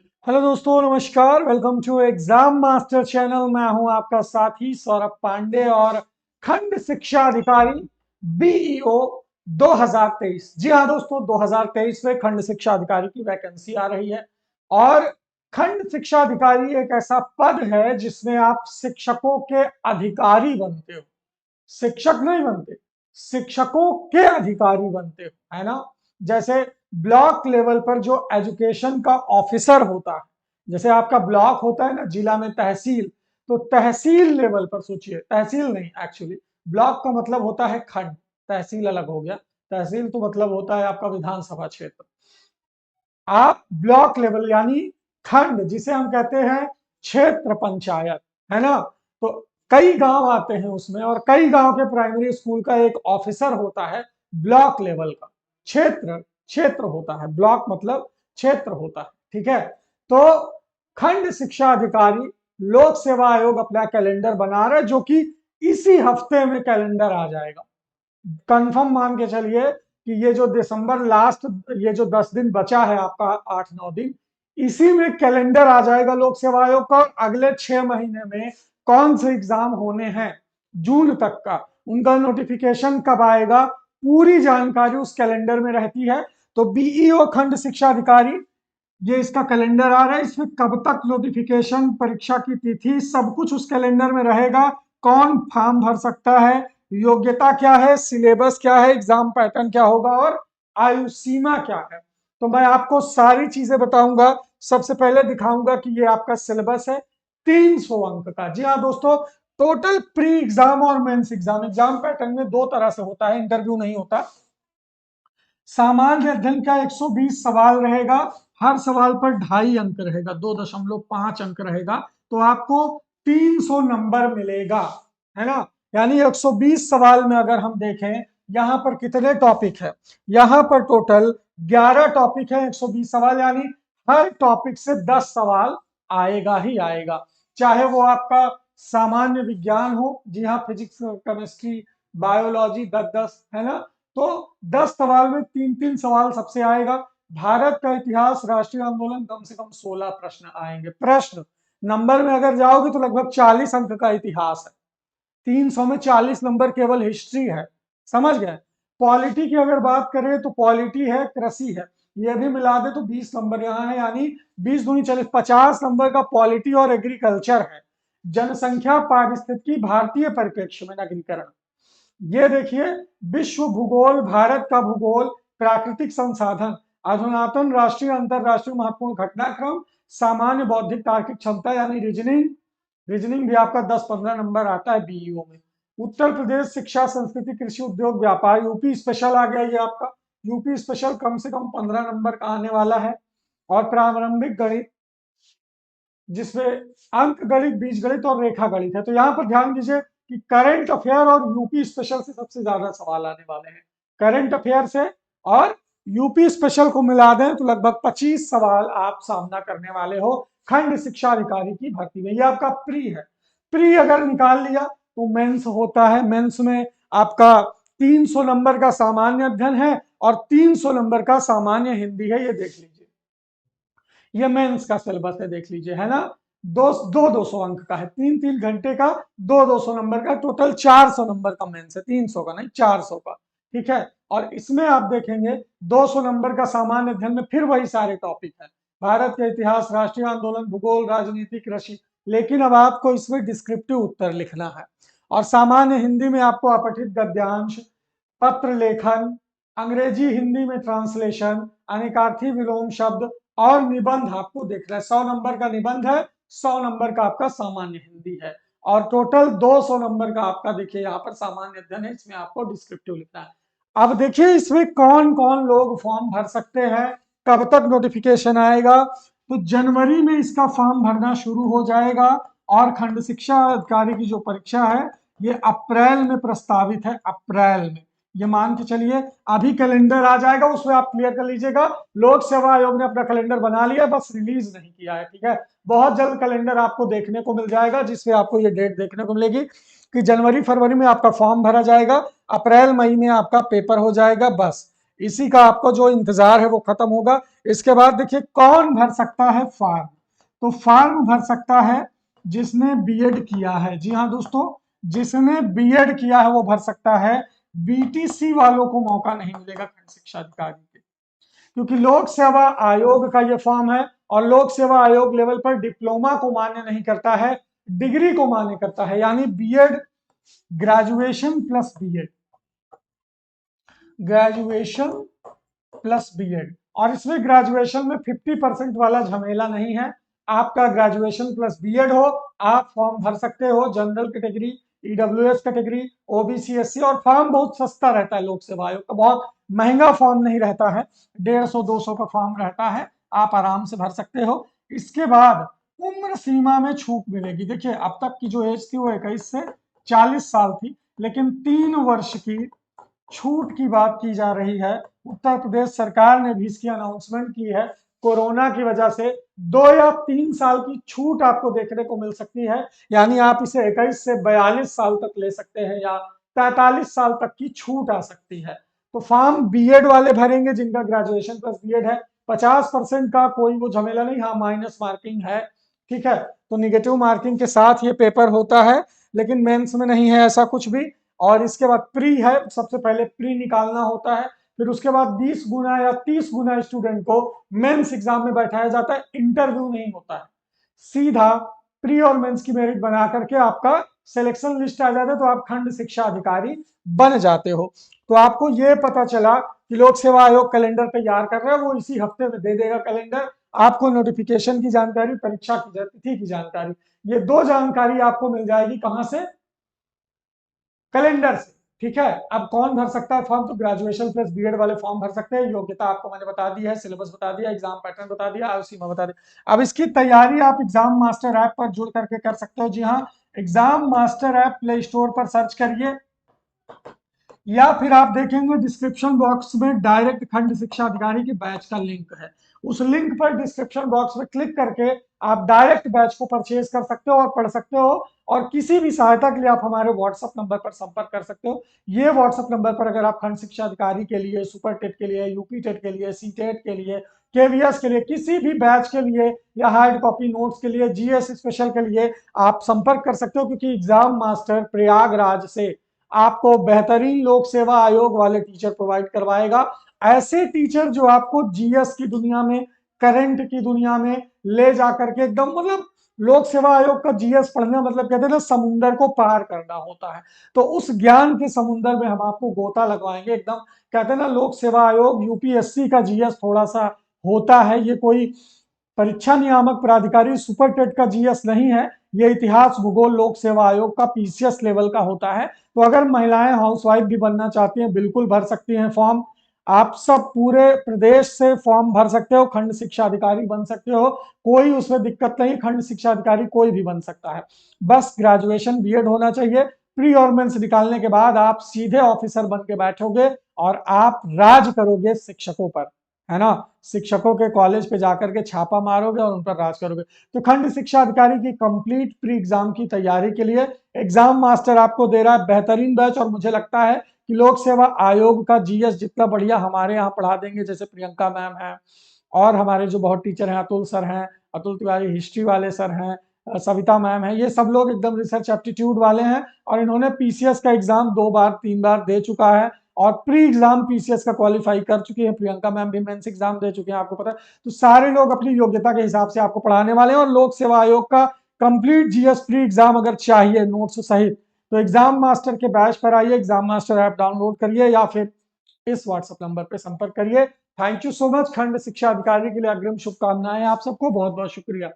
Hello दोस्तों, नमस्कार। Welcome to exam master channel. मैं हूं आपका साथी सौरभ पांडे और खंड शिक्षा अधिकारी बीईओ 2023। जी हाँ दोस्तों, 2023 में खंड शिक्षा अधिकारी की वैकेंसी आ रही है। और खंड शिक्षा अधिकारी एक ऐसा पद है जिसमें आप शिक्षकों के अधिकारी बनते हो। शिक्षक नहीं बनते, शिक्षकों के अधिकारी बनते हो, है ना। जैसे ब्लॉक लेवल पर जो एजुकेशन का ऑफिसर होता है, जैसे आपका ब्लॉक होता है ना, जिला में तहसील, तो तहसील लेवल पर सोचिए, तहसील नहीं एक्चुअली, ब्लॉक का मतलब होता है खंड, तहसील अलग हो गया। तहसील तो मतलब होता है आपका विधानसभा क्षेत्र। आप ब्लॉक लेवल यानी खंड, जिसे हम कहते हैं क्षेत्र पंचायत, है ना। तो कई गांव आते हैं उसमें, और कई गांव के प्राइमरी स्कूल का एक ऑफिसर होता है ब्लॉक लेवल का। क्षेत्र क्षेत्र होता है, ब्लॉक मतलब क्षेत्र होता है, ठीक है। तो खंड शिक्षा अधिकारी लोक सेवा आयोग अपना कैलेंडर बना रहा है, जो कि इसी हफ्ते में कैलेंडर आ जाएगा। कंफर्म मान के चलिए कि ये जो दिसंबर लास्ट, ये जो 10 दिन बचा है आपका, 8-9 दिन, इसी में कैलेंडर आ जाएगा लोक सेवा आयोग का। और अगले 6 महीने में कौन से एग्जाम होने हैं जून तक का, उनका नोटिफिकेशन कब आएगा, पूरी जानकारी उस कैलेंडर में रहती है। तो बीईओ खंड शिक्षा अधिकारी, ये इसका कैलेंडर आ रहा है, इसमें कब तक नोटिफिकेशन, परीक्षा की तिथि, सब कुछ उस कैलेंडर में रहेगा। कौन फॉर्म भर सकता है, योग्यता क्या है, सिलेबस क्या है, एग्जाम पैटर्न क्या होगा, और आयु सीमा क्या है, तो मैं आपको सारी चीजें बताऊंगा। सबसे पहले दिखाऊंगा कि ये आपका सिलेबस है 300 अंक का। जी हाँ दोस्तों, टोटल प्री एग्जाम और मेंस एग्जाम, एग्जाम पैटर्न में दो तरह से होता है, इंटरव्यू नहीं होता। सामान्य अध्ययन का 120 सवाल रहेगा, हर सवाल पर 2.5 अंक रहेगा, 2.5 अंक रहेगा। तो आपको 300 नंबर मिलेगा, है ना। यानी 120 सवाल में अगर हम देखें, यहां पर कितने टॉपिक है, यहां पर टोटल 11 टॉपिक है, 120 सवाल, यानी हर टॉपिक से 10 सवाल आएगा ही आएगा। चाहे वो आपका सामान्य विज्ञान हो, जी हाँ, फिजिक्स, केमिस्ट्री, बायोलॉजी, 10-10, है ना। तो 10 सवाल में 3-3 सवाल सबसे आएगा। भारत का इतिहास, राष्ट्रीय आंदोलन, कम से कम 16 प्रश्न आएंगे। प्रश्न नंबर में अगर जाओगे तो लगभग 40 अंक का इतिहास है, 300 में 40 नंबर केवल हिस्ट्री है, समझ गए। पॉलिटी की अगर बात करें तो पॉलिटी है, कृषि है, ये भी मिला दे तो 20 नंबर यहाँ है, यानी 20 दूनी 40, 50 नंबर का पॉलिटी और एग्रीकल्चर है। जनसंख्या, पारिस्थितिकी, भारतीय परिप्रेक्ष्य में नगरीकरण, ये देखिए, विश्व भूगोल, भारत का भूगोल, प्राकृतिक संसाधन, अधुनातन राष्ट्रीय अंतरराष्ट्रीय महत्वपूर्ण घटनाक्रम, सामान्य बौद्धिक तार्किक क्षमता यानी रीजनिंग, रीजनिंग भी आपका 10-15 नंबर आता है बीईओ में। उत्तर प्रदेश, शिक्षा, संस्कृति, कृषि, उद्योग, व्यापार, यूपी स्पेशल आ गया ये आपका। यूपी स्पेशल कम से कम 15 नंबर का आने वाला है। और प्रारंभिक गणित, जिसमें अंक गणित, बीज गणित और रेखा गणित है। तो यहाँ पर ध्यान दीजिए कि करंट अफेयर और यूपी स्पेशल से सबसे ज्यादा सवाल आने वाले हैं। करंट अफेयर से और यूपी स्पेशल को मिला दें तो लगभग 25 सवाल आप सामना करने वाले हो खंड शिक्षा अधिकारी की भर्ती में। ये आपका प्री है। प्री अगर निकाल लिया तो मेंस होता है। मेंस में आपका 300 नंबर का सामान्य अध्ययन है और 300 नंबर का सामान्य हिंदी है, ये देख लीजिए। ये मेंस का सिलेबस है, देख लीजिए, है ना। 200 अंक का है, 3-3 घंटे का, 200 नंबर का, टोटल 400 नंबर का मेंस है, 300 का नहीं, 400 का, ठीक है। और इसमें आप देखेंगे 200 नंबर का सामान्य अध्ययन में फिर वही सारे टॉपिक है, भारत का इतिहास, राष्ट्रीय आंदोलन, भूगोल, राजनीति, कृषि। लेकिन अब आपको इसमें डिस्क्रिप्टिव उत्तर लिखना है। और सामान्य हिंदी में आपको अपठित गद्यांश, पत्र लेखन, अंग्रेजी हिंदी में ट्रांसलेशन, अनेकार्थी विलोम शब्द और निबंध आपको देखना है। 100 नंबर का निबंध है, 100 नंबर का आपका सामान्य हिंदी है, और टोटल 200 नंबर का आपका, देखिए यहाँ पर सामान्य अध्ययन है, इसमें आपको डिस्क्रिप्टिव लिखना है। अब देखिए इसमें कौन कौन लोग फॉर्म भर सकते हैं, कब तक नोटिफिकेशन आएगा। तो जनवरी में इसका फॉर्म भरना शुरू हो जाएगा, और खंड शिक्षा अधिकारी की जो परीक्षा है ये अप्रैल में प्रस्तावित है, अप्रैल में। ये मान के चलिए अभी कैलेंडर आ जाएगा, उसमें आप क्लियर कर लीजिएगा। लोक सेवा आयोग ने अपना कैलेंडर बना लिया, बस रिलीज नहीं किया है, ठीक है। बहुत जल्द कैलेंडर आपको देखने को मिल जाएगा, जिसमें आपको ये डेट देखने को मिलेगी कि जनवरी फरवरी में आपका फॉर्म भरा जाएगा, अप्रैल मई में आपका पेपर हो जाएगा, बस इसी का आपको जो इंतजार है वो खत्म होगा। इसके बाद देखिए कौन भर सकता है फॉर्म, तो फॉर्म भर सकता है जिसने बीएड किया है। जी हाँ दोस्तों, जिसने बीएड किया है वो भर सकता है। बीटीसी वालों को मौका नहीं मिलेगा खंड शिक्षा अधिकारी के, क्योंकि लोक सेवा आयोग का ये फॉर्म है और लोक सेवा आयोग लेवल पर डिप्लोमा को मान्य नहीं करता है, डिग्री को मान्य करता है, यानी BEd, graduation plus BEd, graduation plus BEd. और इसमें ग्रेजुएशन में 50% वाला झमेला नहीं है। आपका ग्रेजुएशन प्लस बीएड हो, आप फॉर्म भर सकते हो। General category, EWS category, OBC, SC, और फॉर्म बहुत सस्ता रहता है लोक सेवा आयोग का, बहुत महंगा फॉर्म नहीं रहता है, 150-200 का फॉर्म रहता है, आप आराम से भर सकते हो। इसके बाद उम्र सीमा में छूट मिलेगी। देखिए अब तक की जो एज थी वो 21 से 40 साल थी, लेकिन 3 वर्ष की छूट की बात की जा रही है। उत्तर प्रदेश सरकार ने भी इसकी अनाउंसमेंट की है। कोरोना की वजह से 2 या 3 साल की छूट आपको देखने को मिल सकती है, यानी आप इसे 21 से 42 साल तक ले सकते हैं या 43 साल तक की छूट आ सकती है। तो फॉर्म बीएड वाले भरेंगे जिनका ग्रेजुएशन प्लस बीएड है। 50% का कोई वो झमेला नहीं, हाँ माइनस मार्किंग है, ठीक है, तो निगेटिव मार्किंग के साथ ये पेपर होता है, लेकिन मेंस में नहीं है ऐसा कुछ भी। और इसके बाद प्री है, सबसे पहले प्री निकालना होता है, फिर उसके बाद 20 गुना या 30 गुना स्टूडेंट को मेंस एग्जाम में बैठाया जाता है, इंटरव्यू नहीं होता है, सीधा प्री और मेंस की मेरिट बना करके आपका सिलेक्शन लिस्ट आ जाता है, तो आप खंड शिक्षा अधिकारी बन जाते हो। तो आपको ये पता चला कि लोक सेवा आयोग कैलेंडर तैयार कर रहा है, वो इसी हफ्ते में दे देगा कैलेंडर आपको, नोटिफिकेशन की जानकारी, परीक्षा की तिथि की जानकारी, ये 2 जानकारी आपको मिल जाएगी कहां से, कैलेंडर से, ठीक है। अब कौन भर सकता है फॉर्म, तो ग्रेजुएशन प्लस बीएड वाले फॉर्म भर सकते हैं। योग्यता आपको मैंने बता दी है, सिलेबस बता दिया, एग्जाम पैटर्न बता दिया, आयु सीमा बता दी। अब इसकी तैयारी आप एग्जाम मास्टर ऐप पर जुड़ करके कर सकते हो। जी हाँ, exam master app play store पर सर्च करिए, या फिर आप देखेंगे डिस्क्रिप्शन बॉक्स में डायरेक्ट खंड शिक्षा अधिकारी के बैच का लिंक है, उस लिंक पर डिस्क्रिप्शन बॉक्स में क्लिक करके आप डायरेक्ट बैच को परचेज कर सकते हो और पढ़ सकते हो। और किसी भी सहायता के लिए आप हमारे व्हाट्सएप नंबर पर संपर्क कर सकते हो। ये व्हाट्सएप नंबर पर अगर आप खंड शिक्षा अधिकारी के लिए, सुपर टेट के लिए, यूपी टेट के लिए, सी टेट के लिए, केवीएस के लिए, किसी भी बैच के लिए या हार्ड कॉपी नोट्स के लिए, जीएस स्पेशल के लिए आप संपर्क कर सकते हो, क्योंकि एग्जाम मास्टर प्रयागराज से आपको बेहतरीन लोक सेवा आयोग वाले टीचर प्रोवाइड करवाएगा। ऐसे टीचर जो आपको जीएस की दुनिया में, करंट की दुनिया में ले जाकर के एकदम, मतलब लोक सेवा आयोग का जीएस पढ़ना मतलब कहते हैं ना समुंदर को पार करना होता है, तो उस ज्ञान के समुंदर में हम आपको गोता लगवाएंगे एकदम। कहते हैं ना लोक सेवा आयोग यूपीएससी का जीएस थोड़ा सा होता है, ये कोई परीक्षा नियामक प्राधिकारी सुपर टेट का जीएस नहीं है, ये इतिहास भूगोल लोक सेवा आयोग का पीसीएस लेवल का होता है। तो अगर महिलाएं हाउसवाइफ भी बनना चाहती हैं, बिल्कुल भर सकती हैं फॉर्म। आप सब पूरे प्रदेश से फॉर्म भर सकते हो, खंड शिक्षा अधिकारी बन सकते हो, कोई उसमें दिक्कत नहीं, खंड शिक्षा अधिकारी कोई भी बन सकता है, बस ग्रेजुएशन बीएड होना चाहिए। प्री और मेंस निकालने के बाद आप सीधे ऑफिसर बन के बैठोगे और आप राज करोगे शिक्षकों पर, है ना, शिक्षकों के कॉलेज पे जाकर के छापा मारोगे और उन पर राज करोगे। तो खंड शिक्षा अधिकारी की कंप्लीट प्री एग्जाम की तैयारी के लिए एग्जाम मास्टर आपको दे रहा है बेहतरीन बैच, और मुझे लगता है कि लोक सेवा आयोग का जीएस जितना बढ़िया हमारे यहाँ पढ़ा देंगे, जैसे प्रियंका मैम है और हमारे जो बहुत टीचर हैं, अतुल सर हैं, अतुल तिवारी हिस्ट्री वाले सर हैं, सविता मैम है, ये सब लोग एकदम रिसर्च एप्टीट्यूड वाले हैं, और इन्होंने पीसीएस का एग्जाम 2 बार 3 बार दे चुका है और प्री एग्जाम पीसीएस का क्वालिफाई कर चुकी है। प्रियंका मैम भी मेंस एग्जाम दे चुके हैं, आपको पता है। तो सारे लोग अपनी योग्यता के हिसाब से आपको पढ़ाने वाले हैं। और लोक सेवा आयोग का कंप्लीट जीएस प्री एग्जाम अगर चाहिए नोट्स सहित, तो एग्जाम मास्टर के बैच पर आइए, एग्जाम मास्टर ऐप डाउनलोड करिए या फिर इस व्हाट्सएप नंबर पर संपर्क करिए। Thank you so much. खंड शिक्षा अधिकारी के लिए अग्रिम शुभकामनाएं आप सबको, बहुत बहुत शुक्रिया।